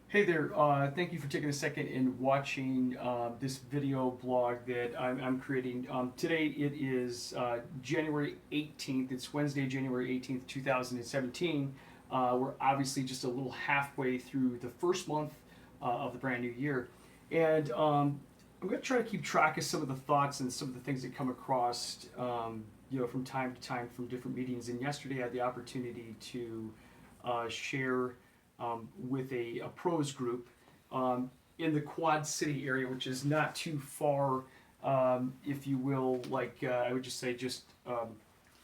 Hey there, thank you for taking a second and watching this video blog that I'm creating. Today it is January 18th. It's Wednesday, January 18th, 2017. We're obviously just a little halfway through the first month of the brand new year. And I'm going to try to keep track of some of the thoughts and some of the things that come across, from time to time from different meetings. And yesterday I had the opportunity to share with a pros group in the Quad City area, which is not too far, if you will, I would just say just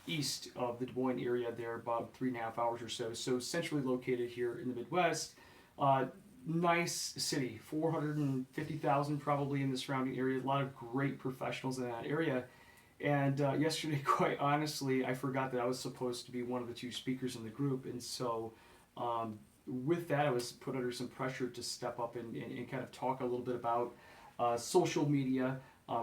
east of the Des Moines area there, about 3.5 hours or so. So centrally located here in the Midwest. Uh, nice city, 450,000 probably in the surrounding area. A lot of great professionals in that area. And yesterday, quite honestly, I forgot that I was supposed to be one of the two speakers in the group, and so um, with that, I was put under some pressure to step up and kind of talk a little bit about social media,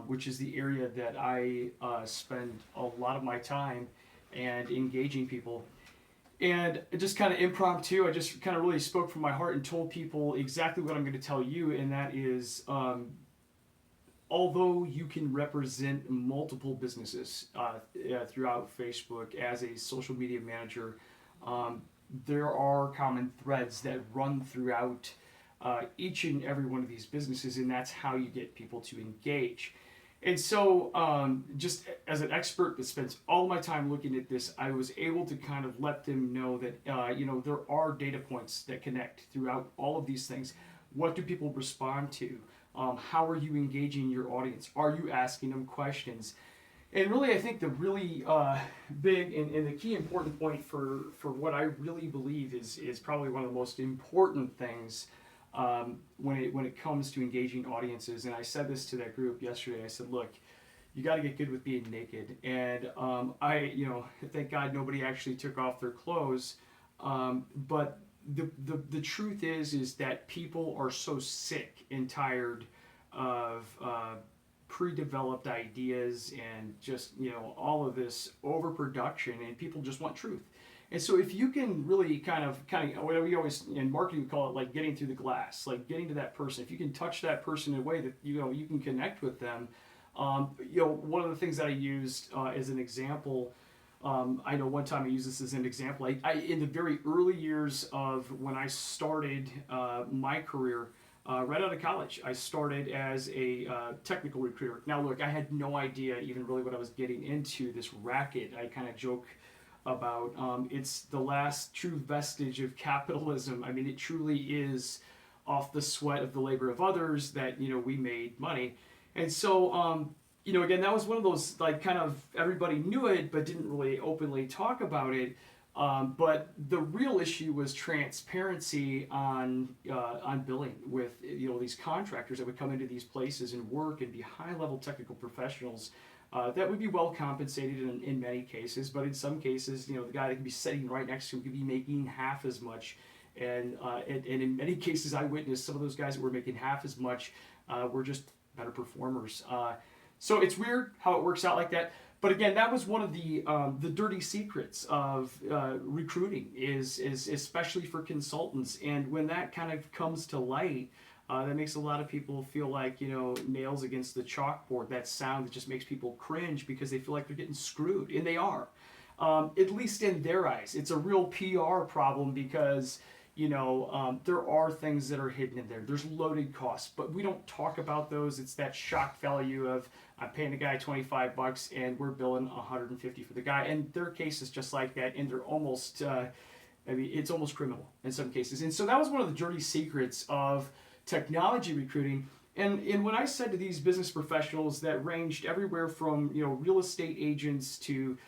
which is the area that I spend a lot of my time and engaging people. And just kind of impromptu, I just kind of really spoke from my heart and told people exactly what I'm going to tell you, and that is although you can represent multiple businesses throughout Facebook as a social media manager, um, there are common threads that run throughout each and every one of these businesses, and that's how you get people to engage. And so, just as an expert that spends all my time looking at this, I was able to kind of let them know that there are data points that connect throughout all of these things. What do people respond to? How are you engaging your audience? Are you asking them questions? And really, I think the really big and the key important point for what I really believe is probably one of the most important things when it comes to engaging audiences. And I said this to that group yesterday. I said, look, you got to get good with being naked. And thank God nobody actually took off their clothes. But the truth is that people are so sick and tired of pre-developed ideas and just all of this overproduction, and people just want truth. And so if you can really kind of what we always in marketing we call it, like getting through the glass, like getting to that person, if you can touch that person in a way that you can connect with them. One of the things that I used as an example, I know one time I used this as an example. In the very early years of when I started my career, right out of college, I started as a technical recruiter. Now, look, I had no idea even really what I was getting into, this racket. I kind of joke about it's the last true vestige of capitalism. I mean, it truly is off the sweat of the labor of others that we made money. And so again, that was one of those, like, kind of everybody knew it but didn't really openly talk about it. But the real issue was transparency on billing with these contractors that would come into these places and work and be high level technical professionals that would be well compensated in many cases, but in some cases, the guy that could be sitting right next to him could be making half as much. And in many cases, I witnessed some of those guys that were making half as much were just better performers. So it's weird how it works out like that. But again, that was one of the dirty secrets of recruiting is especially for consultants. And when that kind of comes to light, that makes a lot of people feel like nails against the chalkboard. That sound that just makes people cringe because they feel like they're getting screwed, and they are. At least in their eyes, it's a real PR problem because there are things that are hidden in there. There's loaded costs, but we don't talk about those. It's that shock value of I'm paying the guy $25 and we're billing $150 for the guy. And their case is just like that, and they're almost, it's almost criminal in some cases. And so that was one of the dirty secrets of technology recruiting. And when I said to these business professionals that ranged everywhere from real estate agents to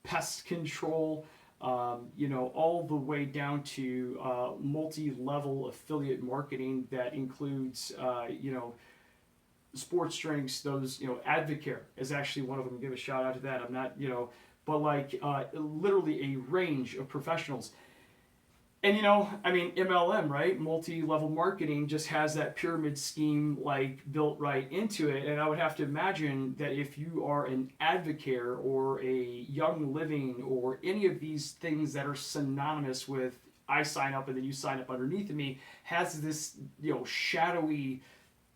pest control, all the way down to multi-level affiliate marketing that includes, sports drinks. Those, Advocare is actually one of them. Give a shout out to that. I'm not, but like literally a range of professionals. And MLM, right? Multi-level marketing just has that pyramid scheme like built right into it. And I would have to imagine that if you are an Advocare or a Young Living or any of these things that are synonymous with I sign up and then you sign up underneath of me has this, shadowy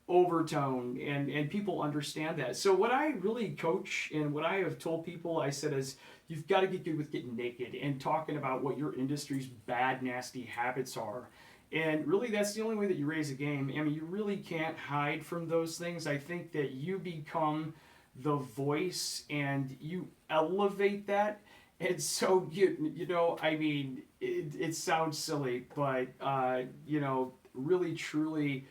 overtone, and people understand that. So what I really coach and what I have told people, I said, is you've got to get good with getting naked and talking about what your industry's bad, nasty habits are. And really, that's the only way that you raise a game. I mean, you really can't hide from those things. I think that you become the voice and you elevate that. And so, I mean, it sounds silly, but, really, truly,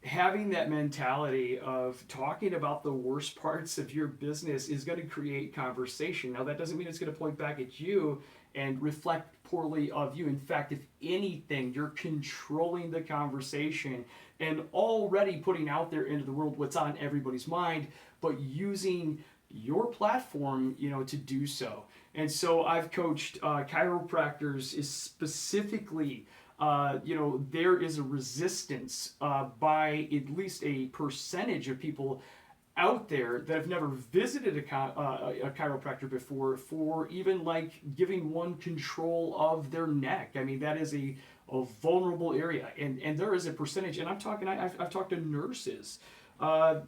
having that mentality of talking about the worst parts of your business is going to create conversation. Now, that doesn't mean it's going to point back at you and reflect poorly of you. In fact, if anything, you're controlling the conversation and already putting out there into the world what's on everybody's mind, but using your platform, to do so. And so I've coached chiropractors is specifically there is a resistance by at least a percentage of people out there that have never visited a chiropractor before for even like giving one control of their neck. I mean, that is a vulnerable area. And there is a percentage, and I've talked to nurses,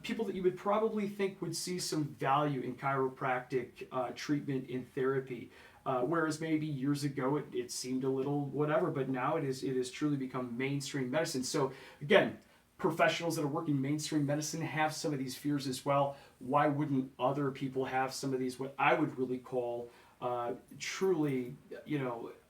people that you would probably think would see some value in chiropractic treatment and therapy. Whereas maybe years ago it seemed a little whatever, but now it has truly become mainstream medicine. So again, professionals that are working mainstream medicine have some of these fears as well. Why wouldn't other people have some of these, what I would really call truly,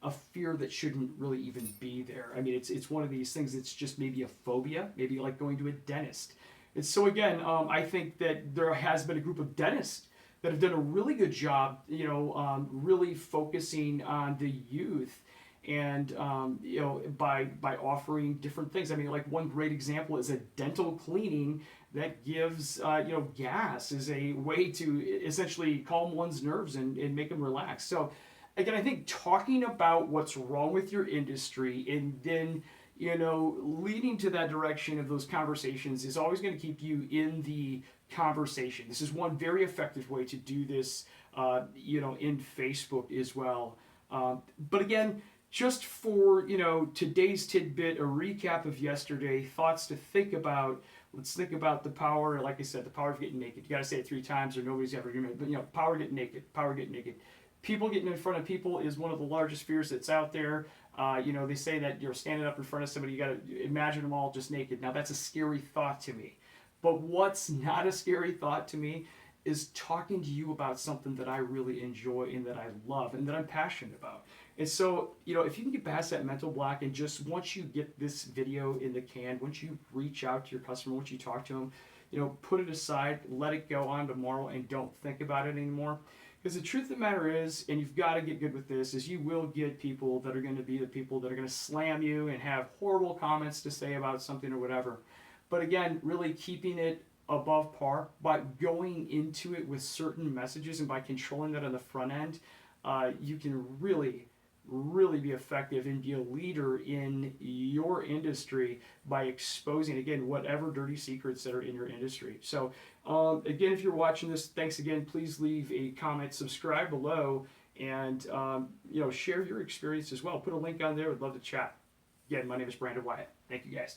a fear that shouldn't really even be there? I mean, it's one of these things that's just maybe a phobia, maybe like going to a dentist. And so again, I think that there has been a group of dentists that have done a really good job, really focusing on the youth, and by offering different things. I mean, like one great example is a dental cleaning that gives gas as a way to essentially calm one's nerves and make them relax. So again, I think talking about what's wrong with your industry and then leading to that direction of those conversations is always going to keep you in the conversation. This is one very effective way to do this, in Facebook as well. But again, just for, today's tidbit, a recap of yesterday, thoughts to think about. Let's think about the power, like I said, the power of getting naked. You got to say it 3 times or nobody's ever going to, but, power getting naked, power getting naked. People getting in front of people is one of the largest fears that's out there. They say that you're standing up in front of somebody, you got to imagine them all just naked. Now, that's a scary thought to me. But what's not a scary thought to me is talking to you about something that I really enjoy and that I love and that I'm passionate about. And so, if you can get past that mental block and just once you get this video in the can, once you reach out to your customer, once you talk to them, put it aside, let it go on tomorrow and don't think about it anymore. Because the truth of the matter is, and you've got to get good with this, is you will get people that are going to be the people that are going to slam you and have horrible comments to say about something or whatever. But again, really keeping it above par by going into it with certain messages and by controlling that on the front end, you can really be effective and be a leader in your industry by exposing, again, whatever dirty secrets that are in your industry. So again, if you're watching this, thanks again. Please leave a comment, subscribe below, and share your experience as well. Put a link on there. I'd love to chat. Again, my name is Brandon Wyatt. Thank you, guys.